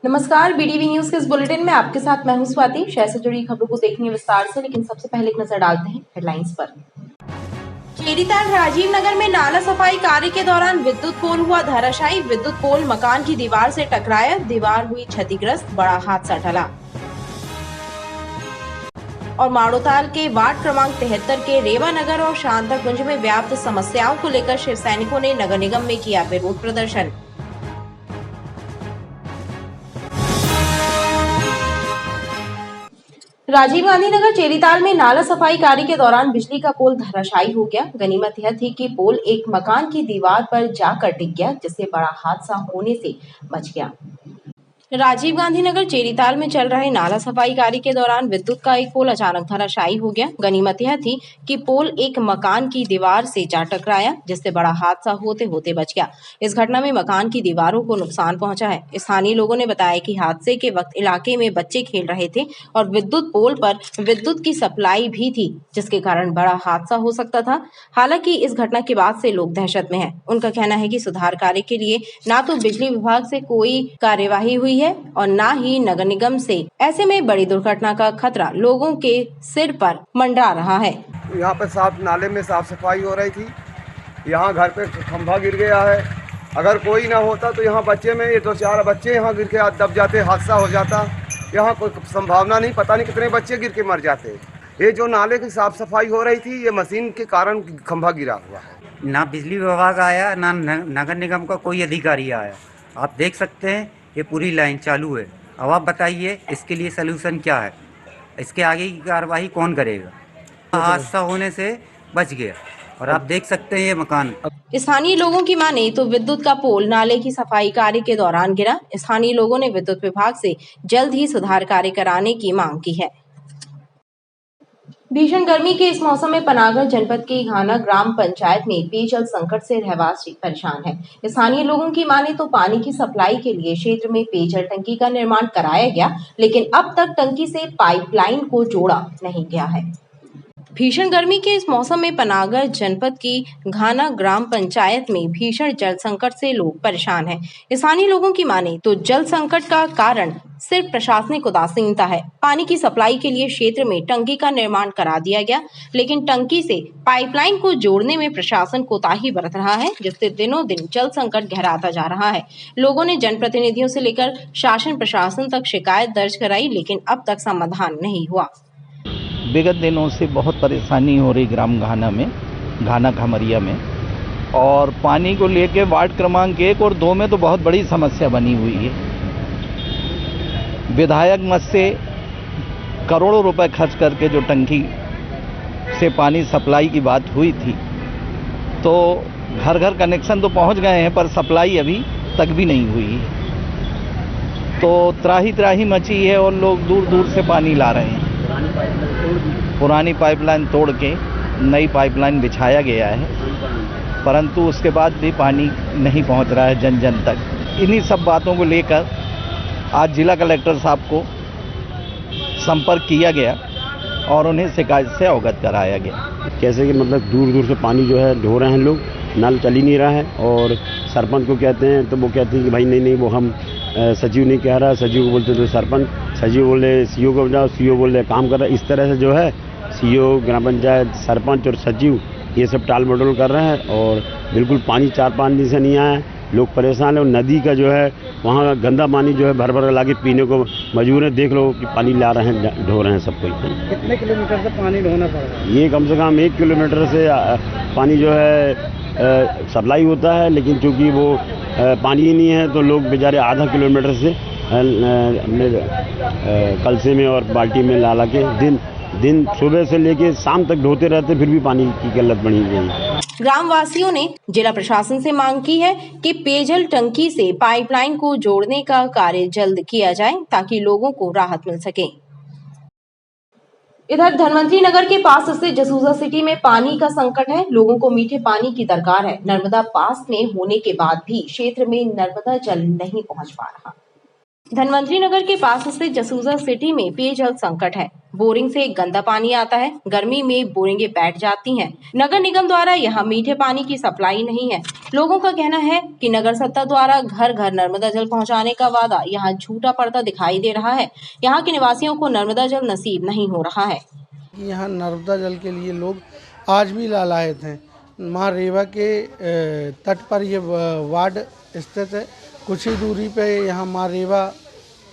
नमस्कार, BDV news के इस बुलेटिन में आपके साथ मैं हूं स्वाति। शहर से जुड़ी खबरों को देखेंगे विस्तार से, लेकिन सबसे पहले एक नजर डालते हैं हेडलाइंस पर। चेरीताल राजीव नगर में नाला सफाई कार्य के दौरान विद्युत पोल हुआ धराशायी। विद्युत पोल मकान की दीवार से टकराया, दीवार हुई क्षतिग्रस्त, बड़ा हादसा टला। और माड़ोताल के वार्ड क्रमांक 73 के रेवा नगर और शांताकुंज में व्याप्त समस्याओं को लेकर शिव सैनिकों ने नगर निगम में किया विरोध प्रदर्शन। राजीव गांधी नगर चेरीताल में नाला सफाई कार्य के दौरान बिजली का पोल धराशायी हो गया। गनीमत यह थी कि पोल एक मकान की दीवार पर जाकर टिक गया, जिससे बड़ा हादसा होने से बच गया। राजीव गांधी नगर चेरीताल में चल रहे नाला सफाई कार्य के दौरान विद्युत का एक पोल अचानक धराशायी हो गया। गनीमत यह थी कि पोल एक मकान की दीवार से जा टकराया, जिससे बड़ा हादसा होते होते बच गया। इस घटना में मकान की दीवारों को नुकसान पहुंचा है। स्थानीय लोगों ने बताया कि हादसे के वक्त इलाके में बच्चे खेल रहे थे और विद्युत पोल पर विद्युत की सप्लाई भी थी, जिसके कारण बड़ा हादसा हो सकता था। हालांकि इस घटना के बाद से लोग दहशत में हैं। उनका कहना है कि सुधार कार्य के लिए ना तो बिजली विभाग से कोई कार्यवाही हुई है और ना ही नगर निगम से। ऐसे में बड़ी दुर्घटना का खतरा लोगों के सिर पर मंडरा रहा है। यहाँ पे नाले में साफ सफाई हो रही थी। यहाँ घर पे खंभा गिर गया है। अगर कोई ना होता तो यहाँ बच्चे में ये 2-4 बच्चे यहाँ गिर के दब जाते, हादसा हो जाता। यहाँ कोई संभावना नहीं, पता नहीं कितने बच्चे गिर के मर जाते। ये जो नाले की साफ सफाई हो रही थी, ये मशीन के कारण खंभा गिरा हुआ है। ना बिजली विभाग आया, ना नगर निगम का कोई अधिकारी आया। आप देख सकते हैं ये पूरी लाइन चालू है। अब आप बताइए इसके लिए सलूशन क्या है, इसके आगे की कार्रवाई कौन करेगा। हादसा होने से बच गया और आप देख सकते हैं ये मकान। स्थानीय लोगों की माने तो विद्युत का पोल नाले की सफाई कार्य के दौरान गिरा। स्थानीय लोगों ने विद्युत विभाग से जल्द ही सुधार कार्य कराने की मांग की है। भीषण गर्मी के इस मौसम में पनागर जनपद के घाना ग्राम पंचायत में पेयजल संकट से रहवासी परेशान है। स्थानीय लोगों की माने तो पानी की सप्लाई के लिए क्षेत्र में पेयजल टंकी का निर्माण कराया गया, लेकिन अब तक टंकी से पाइपलाइन को जोड़ा नहीं गया है। भीषण गर्मी के इस मौसम में पनागर जनपद की घाना ग्राम पंचायत में भीषण जल संकट से लोग परेशान हैं। स्थानीय लोगों की माने तो जल संकट का कारण सिर्फ प्रशासनिक उदासीनता है। पानी की सप्लाई के लिए क्षेत्र में टंकी का निर्माण करा दिया गया, लेकिन टंकी से पाइपलाइन को जोड़ने में प्रशासन कोताही बरत रहा है, जिससे दिनों दिन जल संकट गहराता जा रहा है। लोगों ने जनप्रतिनिधियों से लेकर शासन प्रशासन तक शिकायत दर्ज कराई, लेकिन अब तक समाधान नहीं हुआ। विगत दिनों से बहुत परेशानी हो रही ग्राम घाना में, घाना खमरिया में, और पानी को लेके वार्ड क्रमांक 1 और 2 में तो बहुत बड़ी समस्या बनी हुई है। विधायक मत से करोड़ों रुपए खर्च करके जो टंकी से पानी सप्लाई की बात हुई थी, तो घर घर कनेक्शन तो पहुंच गए हैं, पर सप्लाई अभी तक भी नहीं हुई है। तो त्राही त्राही मची है और लोग दूर दूर से पानी ला रहे हैं। पुरानी पाइपलाइन तोड़ के नई पाइपलाइन बिछाया गया है, परंतु उसके बाद भी पानी नहीं पहुंच रहा है जन जन तक। इन्हीं सब बातों को लेकर आज जिला कलेक्टर साहब को संपर्क किया गया और उन्हें शिकायत से अवगत कराया गया। कैसे कि मतलब दूर दूर से पानी जो है ढो रहे हैं लोग, नल चल ही नहीं रहा है। और सरपंच को कहते हैं तो वो कहते हैं कि भाई नहीं वो हम सचिव नहीं कह रहा, सचिव को बोलते तो सरपंच, सचिव बोले सीओ को जाओ, सीओ बोले काम कर रहा है। इस तरह से जो है सीओ, ग्राम पंचायत, सरपंच और सचिव ये सब टाल मटोल कर रहे हैं और बिल्कुल पानी 4-5 दिन से नहीं आया है। लोग परेशान है और नदी का जो है वहाँ गंदा पानी जो है भर भर ला के पीने को मजबूर है। देख लो कि पानी ला रहे हैं, ढो रहे हैं सब कोई। कितने किलोमीटर से पानी ढोना पड़ रहा है? ये कम से कम 1 किलोमीटर से पानी जो है सप्लाई होता है, लेकिन चूँकि वो पानी ही नहीं है तो लोग बेचारे आधा किलोमीटर से कलसे में और बाल्टी में ला के दिन सुबह से लेके शाम तक ढोते रहते, फिर भी पानी की किल्लत बनी हुई है। ग्रामवासियों ने जिला प्रशासन से मांग की है कि पेयजल टंकी से पाइपलाइन को जोड़ने का कार्य जल्द किया जाए, ताकि लोगों को राहत मिल सके। इधर धनवंतरी नगर के पास स्थित जसूजा सिटी में पानी का संकट है। लोगों को मीठे पानी की दरकार है। नर्मदा पास में होने के बाद भी क्षेत्र में नर्मदा जल नहीं पहुंच पा रहा। धनवंतरी नगर के पास स्थित जसूजा सिटी में पेयजल संकट है। बोरिंग से गंदा पानी आता है। गर्मी में बोरिंगें बैठ जाती हैं। नगर निगम द्वारा यहाँ मीठे पानी की सप्लाई नहीं है। लोगों का कहना है कि नगर सत्ता द्वारा घर घर नर्मदा जल पहुँचाने का वादा यहाँ झूठा पड़ता दिखाई दे रहा है। यहाँ के निवासियों को नर्मदा जल नसीब नहीं हो रहा है। यहाँ नर्मदा जल के लिए लोग आज भी लालायत हैं। माँ रेवा के तट पर ये वार्ड स्थित है। कुछ ही दूरी पे यहाँ माँ रेवा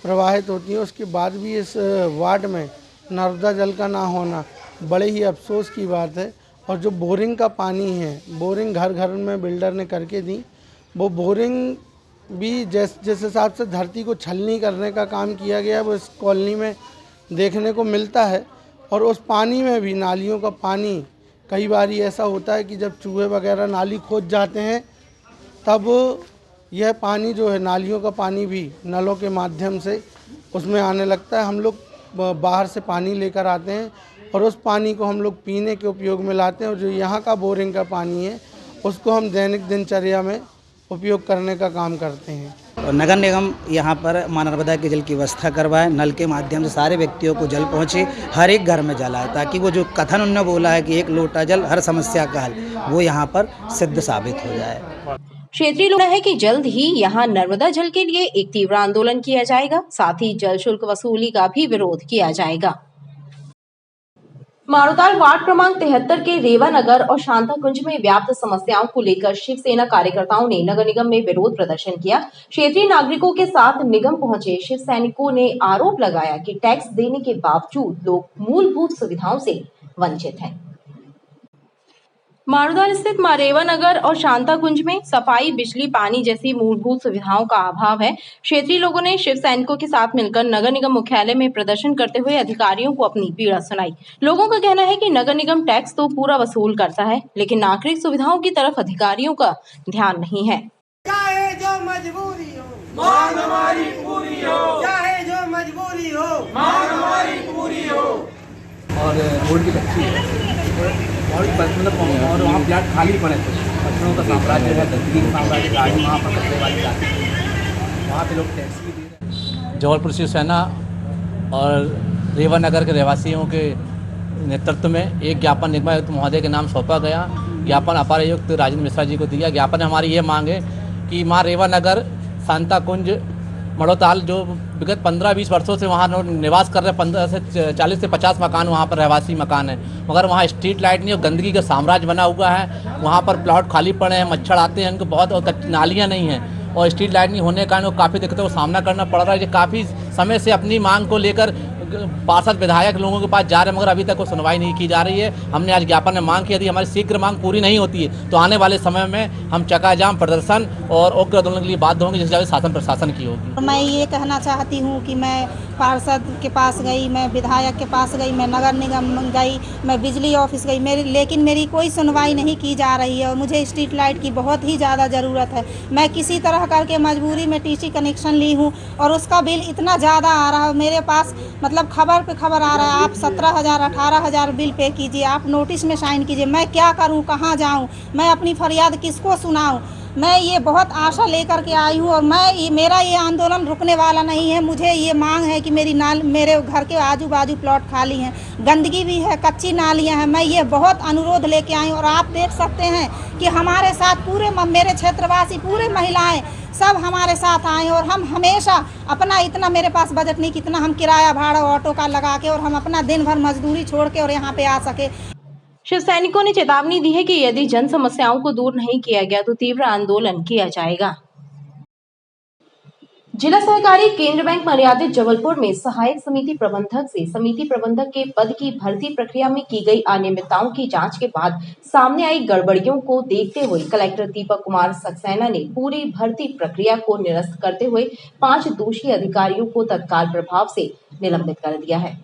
प्रवाहित होती है। उसके बाद भी इस वार्ड में नर्मदा जल का ना होना बड़े ही अफसोस की बात है। और जो बोरिंग का पानी है, बोरिंग घर घर में बिल्डर ने करके दी, वो बोरिंग भी जिस हिसाब से धरती को छलनी करने का काम किया गया वो इस कॉलोनी में देखने को मिलता है। और उस पानी में भी नालियों का पानी कई बार ऐसा होता है कि जब चूहे वगैरह नाली खोद जाते हैं तब यह पानी जो है नालियों का पानी भी नलों के माध्यम से उसमें आने लगता है। हम लोग बाहर से पानी लेकर आते हैं और उस पानी को हम लोग पीने के उपयोग में लाते हैं। और जो यहाँ का बोरिंग का पानी है उसको हम दैनिक दिनचर्या में उपयोग करने का काम करते हैं। और नगर निगम यहाँ पर माँ नर्मदा के जल की व्यवस्था करवाए, नल के माध्यम से सारे व्यक्तियों को जल पहुँचे, हर एक घर में जल आए, ताकि वो जो कथन उन्होंने बोला है कि एक लोटा जल हर समस्या का हल, वो यहाँ पर सिद्ध साबित हो जाए। क्षेत्रीय लोग है कि जल्द ही यहाँ नर्मदा जल के लिए एक तीव्र आंदोलन किया जाएगा। साथ ही जल शुल्क वसूली का भी विरोध किया जाएगा। मारूताल वार्ड क्रमांक 73 के रेवा नगर और शांता कुंज में व्याप्त समस्याओं को लेकर शिवसेना कार्यकर्ताओं ने नगर निगम में विरोध प्रदर्शन किया। क्षेत्रीय नागरिकों के साथ निगम पहुंचे शिव सैनिकों ने आरोप लगाया कि टैक्स देने के बावजूद लोग मूलभूत सुविधाओं से वंचित हैं। मारूताल स्थित मारेवा नगर और शांता कुंज में सफाई, बिजली, पानी जैसी मूलभूत सुविधाओं का अभाव है। क्षेत्रीय लोगों ने शिव सैनिकों के साथ मिलकर नगर निगम मुख्यालय में प्रदर्शन करते हुए अधिकारियों को अपनी पीड़ा सुनाई। लोगों का कहना है कि नगर निगम टैक्स तो पूरा वसूल करता है, लेकिन नागरिक सुविधाओं की तरफ अधिकारियों का ध्यान नहीं है। चाहे जो मजबूरी हो, मांग हमारी पूरी हो, चाहे जो मजबूरी हो, मांग हमारी पूरी हो। और रोड की कच्ची है और वहाँ प्लाट खाली पड़े थे। पत्थरों का साम्राज्य है, गंदगी का साम्राज्य, गाड़ी वहाँ पर कचरे वाली जाती है, वहाँ पे लोग टैक्स भी दे रहे हैं। जबलपुर शिवसेना और रेवा नगर के रहवासियों के नेतृत्व में एक ज्ञापन निगम आयुक्त महोदय के नाम सौंपा गया। ज्ञापन अपर आयुक्त राजेंद्र मिश्रा जी को दिया। ज्ञापन में हमारी ये मांग है कि माँ रेवा नगर, शांता कुंज, मड़ोताल जो विगत 15-20 वर्षों से वहाँ निवास कर रहे 15 से 40 से 50 मकान वहाँ पर रहवासी मकान है, मगर वहाँ स्ट्रीट लाइट नहीं और गंदगी का साम्राज्य बना हुआ है। वहाँ पर प्लॉट खाली पड़े हैं, मच्छर आते हैं, उनको बहुत, और नालियाँ नहीं हैं और स्ट्रीट लाइट नहीं होने के कारण वो काफ़ी दिक्कतों का सामना करना पड़ रहा है। ये काफ़ी समय से अपनी मांग को लेकर पार्षद विधायक लोगों के पास जा रहे हैं, मगर अभी तक कोई सुनवाई नहीं की जा रही है। हमने आज ज्ञापन में मांग की, यदि हमारी शीघ्र मांग पूरी नहीं होती है तो आने वाले समय में हम चक्का जाम प्रदर्शन और उग्र आंदोलन के लिए बाध्य होंगे, जिससे शासन प्रशासन की होगी। मैं ये कहना चाहती हूँ कि मैं पार्षद के पास गई, मैं विधायक के पास गई, मैं नगर निगम गई, मैं बिजली ऑफिस गई, लेकिन मेरी कोई सुनवाई नहीं की जा रही है और मुझे स्ट्रीट लाइट की बहुत ही ज़्यादा ज़रूरत है। मैं किसी तरह करके मजबूरी में टीसी कनेक्शन ली हूँ और उसका बिल इतना ज़्यादा आ रहा है, मेरे पास मतलब खबर पे खबर आ रहा है, आप 17,000 18,000 बिल पे कीजिए, आप नोटिस में साइन कीजिए। मैं क्या करूं, कहां जाऊं, मैं अपनी फरियाद किसको सुनाऊं? मैं ये बहुत आशा लेकर के आई हूं और मेरा ये आंदोलन रुकने वाला नहीं है। मुझे ये मांग है कि मेरे घर के आजू बाजू प्लॉट खाली हैं, गंदगी भी है, कच्ची नालियां हैं। मैं ये बहुत अनुरोध लेके आई और आप देख सकते हैं कि हमारे साथ पूरे मेरे क्षेत्रवासी, पूरे महिलाएं सब हमारे साथ आए और हम हमेशा अपना, इतना मेरे पास बजट नहीं कितना हम किराया भाड़ा ऑटो का लगा के और हम अपना दिन भर मजदूरी छोड़ के और यहाँ पे आ सके। शिव सैनिकों ने चेतावनी दी है कि यदि जन समस्याओं को दूर नहीं किया गया तो तीव्र आंदोलन किया जाएगा। जिला सहकारी केंद्र बैंक मर्यादित जबलपुर में सहायक समिति प्रबंधक से समिति प्रबंधक के पद की भर्ती प्रक्रिया में की गई अनियमितताओं की जांच के बाद सामने आई गड़बड़ियों को देखते हुए कलेक्टर दीपक कुमार सक्सेना ने पूरी भर्ती प्रक्रिया को निरस्त करते हुए 5 दोषी अधिकारियों को तत्काल प्रभाव से निलंबित कर दिया है।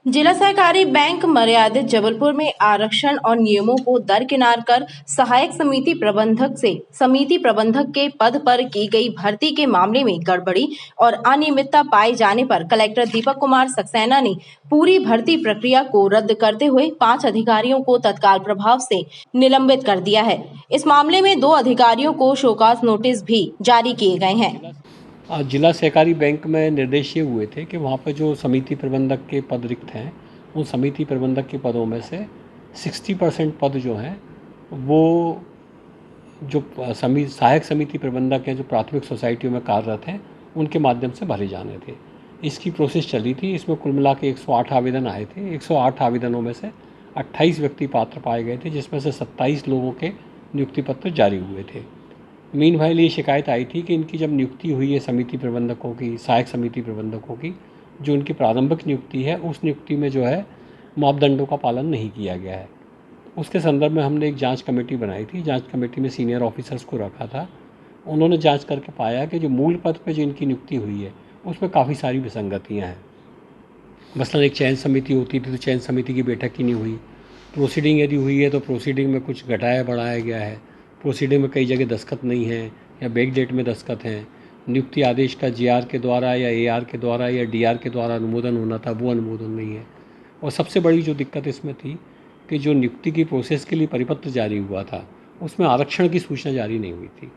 जिला सहकारी बैंक मर्यादित जबलपुर में आरक्षण और नियमों को दरकिनार कर सहायक समिति प्रबंधक से समिति प्रबंधक के पद पर की गई भर्ती के मामले में गड़बड़ी और अनियमितता पाए जाने पर कलेक्टर दीपक कुमार सक्सेना ने पूरी भर्ती प्रक्रिया को रद्द करते हुए 5 अधिकारियों को तत्काल प्रभाव से निलंबित कर दिया है। इस मामले में 2 अधिकारियों को शोकॉज नोटिस भी जारी किए गए हैं। जिला सहकारी बैंक में निर्देश ये हुए थे कि वहाँ पर जो समिति प्रबंधक के पद रिक्त हैं, उन समिति प्रबंधक के पदों में से 60% पद जो हैं वो जो सहायक समिति प्रबंधक हैं जो प्राथमिक सोसाइटियों में कार्यरत हैं उनके माध्यम से भरे जाने थे। इसकी प्रोसेस चली थी। इसमें कुल मिला के 108 आवेदन आए थे। 108 आवेदनों में से 28 व्यक्ति पात्र पाए गए थे, जिसमें से 27 लोगों के नियुक्ति पत्र जारी हुए थे। मीनवाइल ये शिकायत आई थी कि इनकी जब नियुक्ति हुई है समिति प्रबंधकों की, सहायक समिति प्रबंधकों की, जो उनकी प्रारंभिक नियुक्ति है उस नियुक्ति में जो है मापदंडों का पालन नहीं किया गया है। उसके संदर्भ में हमने एक जांच कमेटी बनाई थी। जांच कमेटी में सीनियर ऑफिसर्स को रखा था। उन्होंने जांच करके पाया कि जो मूल पद पे जो इनकी नियुक्ति हुई है उसमें काफ़ी सारी विसंगतियाँ हैं। मसलन एक चयन समिति होती थी तो चयन समिति की बैठक ही नहीं हुई। प्रोसीडिंग यदि हुई है तो प्रोसीडिंग में कुछ घटाया बढ़ाया गया है। प्रोसीडिंग में कई जगह दस्तखत नहीं है या बैक डेट में दस्तखत हैं। नियुक्ति आदेश का जीआर के द्वारा या एआर के द्वारा या डीआर के द्वारा अनुमोदन होना था, वो अनुमोदन नहीं है। और सबसे बड़ी जो दिक्कत इसमें थी कि जो नियुक्ति की प्रोसेस के लिए परिपत्र जारी हुआ था उसमें आरक्षण की सूचना जारी नहीं हुई थी।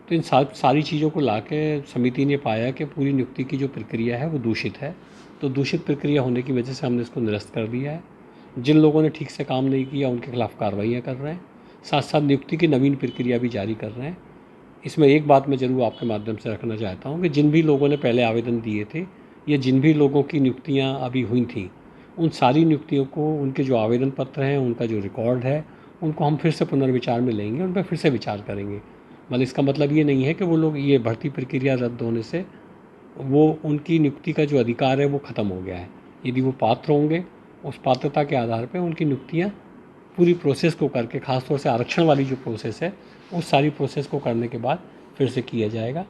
तो इन सारी चीज़ों को लाके समिति ने पाया कि पूरी नियुक्ति की जो प्रक्रिया है वो दूषित है। तो दूषित प्रक्रिया होने की वजह से हमने इसको निरस्त कर दिया है। जिन लोगों ने ठीक से काम नहीं किया उनके खिलाफ कार्रवाइयाँ कर रहे हैं, साथ साथ नियुक्ति की नवीन प्रक्रिया भी जारी कर रहे हैं। इसमें एक बात मैं ज़रूर आपके माध्यम से रखना चाहता हूँ कि जिन भी लोगों ने पहले आवेदन दिए थे या जिन भी लोगों की नियुक्तियाँ अभी हुई थी, उन सारी नियुक्तियों को, उनके जो आवेदन पत्र हैं, उनका जो रिकॉर्ड है, उनको हम फिर से पुनर्विचार में लेंगे, उन पर फिर से विचार करेंगे। मतलब इसका मतलब ये नहीं है कि वो लोग, ये भर्ती प्रक्रिया रद्द होने से वो उनकी नियुक्ति का जो अधिकार है वो ख़त्म हो गया है। यदि वो पात्र होंगे, उस पात्रता के आधार पर उनकी नियुक्तियाँ पूरी प्रोसेस को करके, ख़ासतौर से आरक्षण वाली जो प्रोसेस है उस सारी प्रोसेस को करने के बाद फिर से किया जाएगा।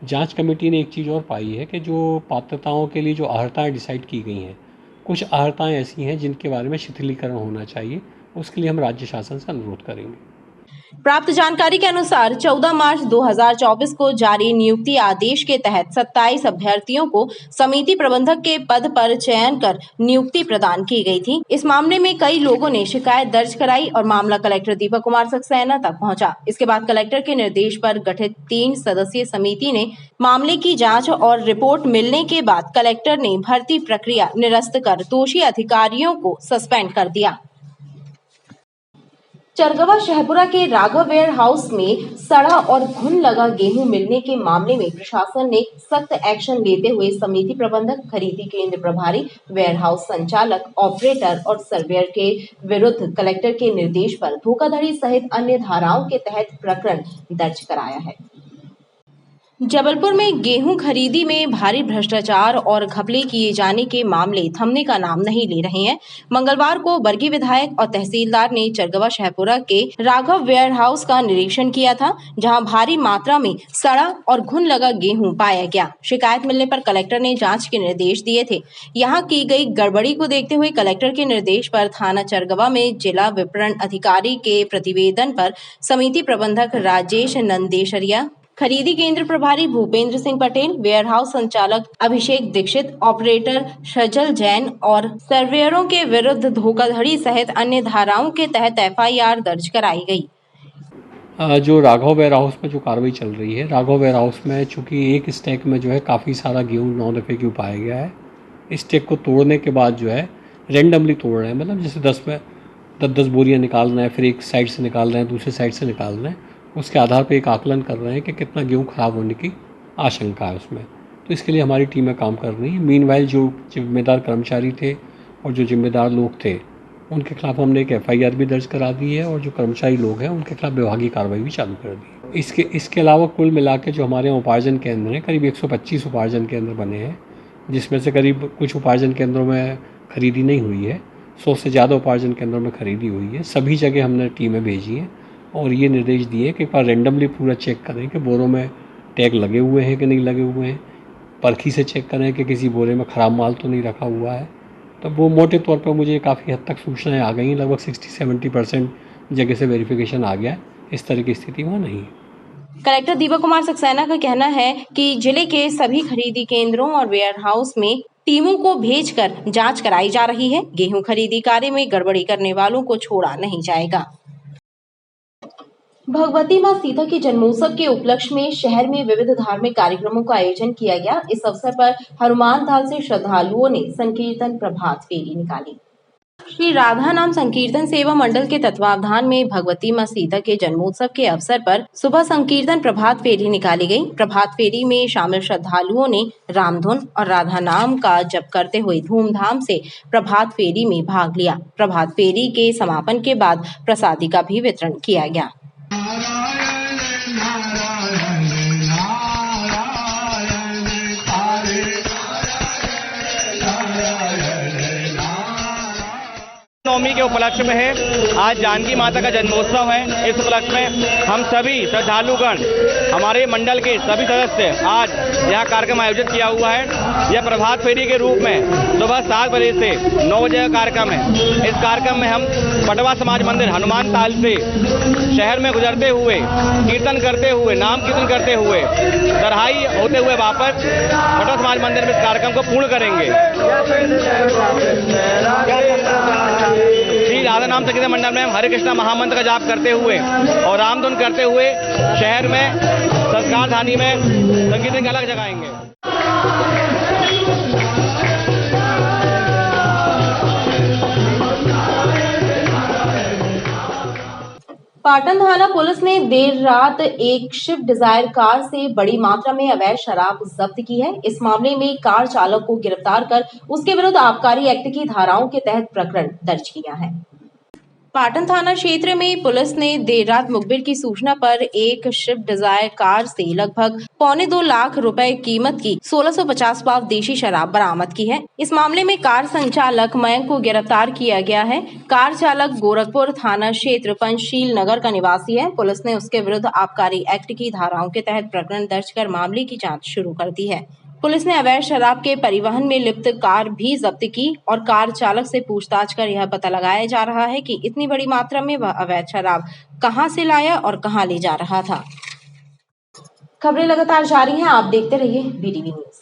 जांच कमेटी ने एक चीज़ और पाई है कि जो पात्रताओं के लिए जो अर्हताएँ डिसाइड की गई हैं, कुछ अर्हताएँ ऐसी हैं जिनके बारे में शिथिलीकरण होना चाहिए। उसके लिए हम राज्य शासन से अनुरोध करेंगे। प्राप्त जानकारी के अनुसार 14 मार्च 2024 को जारी नियुक्ति आदेश के तहत 27 अभ्यर्थियों को समिति प्रबंधक के पद पर चयन कर नियुक्ति प्रदान की गई थी। इस मामले में कई लोगों ने शिकायत दर्ज कराई और मामला कलेक्टर दीपक कुमार सक्सेना तक पहुंचा। इसके बाद कलेक्टर के निर्देश पर गठित 3 सदस्यीय समिति ने मामले की जाँच और रिपोर्ट मिलने के बाद कलेक्टर ने भर्ती प्रक्रिया निरस्त कर दोषी अधिकारियों को सस्पेंड कर दिया। चरगवा शहपुरा के राघव वेयर हाउस में सड़ा और घुन लगा गेहूं मिलने के मामले में प्रशासन ने सख्त एक्शन लेते हुए समिति प्रबंधक, खरीदी केंद्र प्रभारी, वेयर हाउस संचालक, ऑपरेटर और सर्वेयर के विरुद्ध कलेक्टर के निर्देश पर धोखाधड़ी सहित अन्य धाराओं के तहत प्रकरण दर्ज कराया है। जबलपुर में गेहूं खरीदी में भारी भ्रष्टाचार और घपले किए जाने के मामले थमने का नाम नहीं ले रहे हैं। मंगलवार को बरगी विधायक और तहसीलदार ने चरगवा शहपुरा के राघव वेयर हाउस का निरीक्षण किया था, जहां भारी मात्रा में सड़ा और घुन लगा गेहूं पाया गया। शिकायत मिलने पर कलेक्टर ने जांच के निर्देश दिए थे। यहां की गई गड़बड़ी को देखते हुए कलेक्टर के निर्देश पर थाना चरगवा में जिला विपणन अधिकारी के प्रतिवेदन पर समिति प्रबंधक राजेश नंदेशरिया, खरीदी केंद्र प्रभारी भूपेंद्र सिंह पटेल, वेयर हाउस संचालक अभिषेक दीक्षित, ऑपरेटर सजल जैन और सर्वेयरों के विरुद्ध धोखाधड़ी सहित अन्य धाराओं के तहत एफआईआर दर्ज कराई गई। जो राघव वेयर हाउस में जो कार्रवाई चल रही है, राघव वेयर हाउस में चूंकि एक स्टैक में जो है काफ़ी सारा गेहूँ 9 दफ़े क्यों पाया गया है। स्टैक को तोड़ने के बाद जो है रेंडमली तोड़ रहे हैं, मतलब जैसे 10 बोरियाँ निकाल रहे हैं, फिर एक साइड से निकाल रहे हैं, दूसरे साइड से निकाल रहे हैं। उसके आधार पर एक आकलन कर रहे हैं कि कितना गेहूँ ख़राब होने की आशंका है उसमें। तो इसके लिए हमारी टीमें काम कर रही हैं। मीनवाइल जो जिम्मेदार कर्मचारी थे और जो जिम्मेदार लोग थे उनके खिलाफ हमने एक एफआईआर भी दर्ज करा दी है और जो कर्मचारी लोग हैं उनके खिलाफ विभागीय कार्रवाई भी चालू कर दी है। इसके अलावा कुल मिला के जो हमारे यहाँ उपार्जन केंद्र हैं, करीब 125 उपार्जन केंद्र बने हैं, जिसमें से करीब कुछ उपार्जन केंद्रों में खरीदी नहीं हुई है, 100 से ज़्यादा उपार्जन केंद्रों में खरीदी हुई है। सभी जगह हमने टीमें भेजी हैं और ये निर्देश दिए कि एक बार रेंडमली पूरा चेक करें कि बोरों में टैग लगे हुए हैं कि नहीं लगे हुए हैं, परखी से चेक करें कि किसी बोरे में ख़राब माल तो नहीं रखा हुआ है। तो वो मोटे तौर पर मुझे काफ़ी हद तक सूचनाएं आ गई हैं, लगभग 60-70% जगह से वेरिफिकेशन आ गया है। इस तरह की स्थिति वहाँ नहीं है। कलेक्टर दीपक कुमार सक्सेना का कहना है कि जिले के सभी खरीदी केंद्रों और वेयर हाउस में टीमों को भेजकर जांच कराई जा रही है। गेहूं खरीदी कार्य में गड़बड़ी करने वालों को छोड़ा नहीं जाएगा। भगवती मां सीता के जन्मोत्सव के उपलक्ष्य में शहर में विविध धार्मिक कार्यक्रमों का आयोजन किया गया। इस अवसर पर हनुमान ताल से श्रद्धालुओं ने संकीर्तन प्रभात फेरी निकाली। श्री राधा नाम संकीर्तन सेवा मंडल के तत्वावधान में भगवती मां सीता के जन्मोत्सव के अवसर पर सुबह संकीर्तन प्रभात फेरी निकाली गई। प्रभात फेरी में शामिल श्रद्धालुओं ने रामधुन और राधा नाम का जप करते हुए धूमधाम से प्रभात फेरी में भाग लिया। प्रभात फेरी के समापन के बाद प्रसादी का भी वितरण किया गया। नवमी के उपलक्ष्य में है, आज जानकी माता का जन्मोत्सव है। इस उपलक्ष्य में हम सभी श्रद्धालुगण, हमारे मंडल के सभी सदस्य आज यह कार्यक्रम आयोजित किया हुआ है। यह प्रभात फेरी के रूप में सुबह 7 बजे से 9 बजे का कार्यक्रम है। इस कार्यक्रम में हम पटवा समाज मंदिर हनुमान ताल से शहर में गुजरते हुए, कीर्तन करते हुए, नाम कीर्तन करते हुए, तरहाई होते हुए वापस पटवा समाज मंदिर में इस कार्यक्रम को पूर्ण करेंगे। श्री राधा नाम संकीर्तन मंडल में हम हरे कृष्णा महामंत्र का जाप करते हुए और रामधुन करते हुए शहर में संस्कार धानी में संकीर्तन की अलग जगाएंगे। पाटन थाना पुलिस ने देर रात एक स्विफ्ट डिजायर कार से बड़ी मात्रा में अवैध शराब जब्त की है। इस मामले में कार चालक को गिरफ्तार कर उसके विरुद्ध आबकारी एक्ट की धाराओं के तहत प्रकरण दर्ज किया है। पाटन थाना क्षेत्र में पुलिस ने देर रात मुखबिर की सूचना पर एक स्विफ्ट डिजायर कार से लगभग 2.25 लाख रुपए कीमत की 1650 पाव देशी शराब बरामद की है। इस मामले में कार संचालक मयंक को गिरफ्तार किया गया है। कार चालक गोरखपुर थाना क्षेत्र पंचशील नगर का निवासी है। पुलिस ने उसके विरुद्ध आबकारी एक्ट की धाराओं के तहत प्रकरण दर्ज कर मामले की जाँच शुरू कर दी है। पुलिस ने अवैध शराब के परिवहन में लिप्त कार भी जब्त की और कार चालक से पूछताछ कर यह पता लगाया जा रहा है कि इतनी बड़ी मात्रा में वह अवैध शराब कहां से लाया और कहां ले जा रहा था। खबरें लगातार जारी हैं, आप देखते रहिए BTV न्यूज।